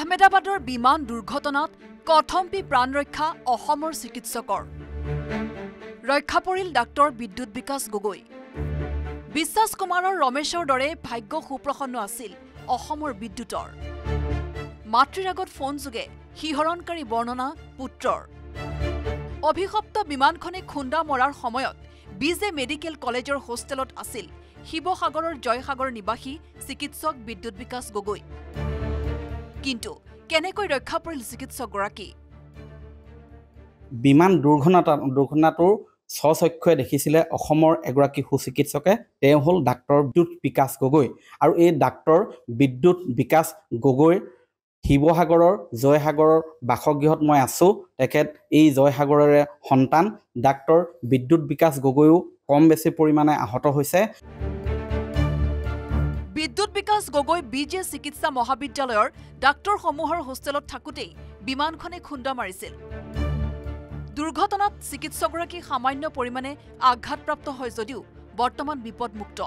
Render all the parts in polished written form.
আহমেদাবাদৰ বিমান দুৰ্ঘটনাত কথম্পি প্ৰাণ ৰক্ষা অসমৰ চিকিৎসকৰ ৰক্ষা পৰিল ডাক্তৰ বিদ্যুৎ বিকাশ গগৈ বিশ্বাস কুমাৰৰ ৰমেশৰ দৰে ভাগ্য সুপ্ৰসন্ন আছিল অসমৰ বিদ্যুতৰ মাতৃৰ আগত ফোন যোগে শিহৰণকাৰী বৰ্ণনা পুত্ৰৰ অভিশপ্ত বিমানখনে খুন্দা মৰাৰ সময়ত বিজে মেডিকেল কলেজৰ হোষ্টেলত আছিল শিৱসাগৰৰ জয়সাগৰ নিবাসী চিকিৎসক বিদ্যুৎ বিকাশ গগৈ কিন্তু কেনেকৈ ৰক্ষা পৰিল চিকিৎসকগৰাকী বিমান দুৰ্ঘটনাটোৰ স্বচক্ষুৱে দেখিছিলে অসমৰ এগৰাকী সুচিকিৎসকে তেওঁ হ'ল ডাক্তৰ বিদ্যুৎ বিকাশ গগৈ আৰু এই ডাক্তৰ বিদ্যুৎ বিকাশ গগৈ শিৱসাগৰৰ জয়সাগৰৰ বাসগৃহত মই আছো তেখেত এই জয়সাগৰৰে সন্তান ডাক্তৰ বিদ্যুৎ বিকাশ গগৈও কম বেছি পৰিমাণে আহত হৈছে বিদ্যুৎ বিকাশ গগৈ বিজে চিকিৎসা মহাবিদ্যালয়ৰ ডাক্তৰসমূহৰ হোষ্টেলত থাকুতেই বিমানখনে খুন্দা মাৰিছিল দুৰ্ঘটনাত চিকিৎসকগৰাকী সামান্য পৰিমাণে আঘাতপ্ৰাপ্ত হয় যদিও বৰ্তমান বিপদমুক্ত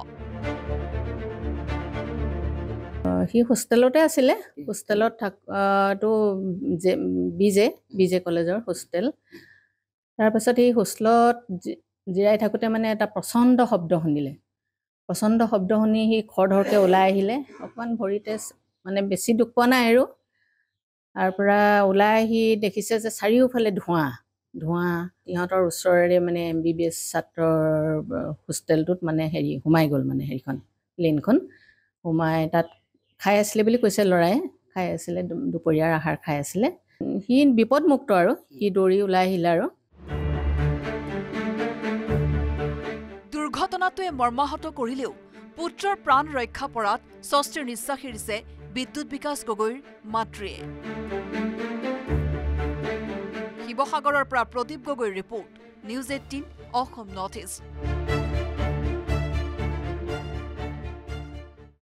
হি হোষ্টেলতে আছিলে হোষ্টেলত তো বিজে কলেজৰ হোষ্টেল তাৰপাছত এই হোষ্টেলত জিৰাই থাকোঁতে মানে এটা প্ৰচণ্ড শব্দ শুনিলে প্ৰচণ্ড শব্দ শুনি সি খৰধৰকৈ ওলাই আহিলে অকণমান ভৰিতে মানে বেছি দুখ পোৱা নাই আৰু তাৰ পৰা ওলাই আহি দেখিছে যে চাৰিওফালে ধোঁৱা ইহঁতৰ ওচৰৰে মানে MBBS ছাত্ৰৰ হোষ্টেলটোত মানে সোমাই গ'ল মানে প্লেনখন সোমাই তাত খাই আছিলে বুলি কৈছে ল'ৰাই খাই আছিলে দুপৰীয়াৰ আহাৰ খাই আছিলে সি বিপদমুক্ত আৰু সি দৌৰি ওলাই আহিলে আৰু দুৰ্ঘটনাটোৱে মৰ্মাহত কৰিলেও পুত্ৰৰ প্ৰাণ ৰক্ষা পৰাত স্বস্তিৰ নিশ্বাস এৰিছে বিদ্যুৎ বিকাশ গগৈৰ মাতৃয়ে শিৱসাগৰৰ পৰা প্ৰদীপ গগৈৰ report news 18 Assam north east